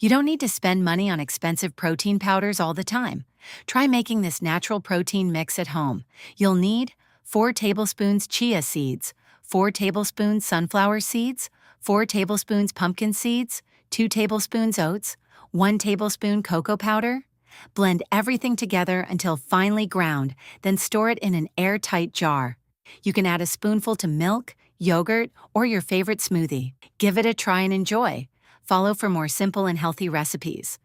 You don't need to spend money on expensive protein powders all the time. Try making this natural protein mix at home. You'll need 4 tablespoons chia seeds, 4 tablespoons sunflower seeds, 4 tablespoons pumpkin seeds, 2 tablespoons oats, 1 tablespoon cocoa powder. Blend everything together until finely ground, then store it in an airtight jar. You can add a spoonful to milk, yogurt, or your favorite smoothie. Give it a try and enjoy. Follow for more simple and healthy recipes.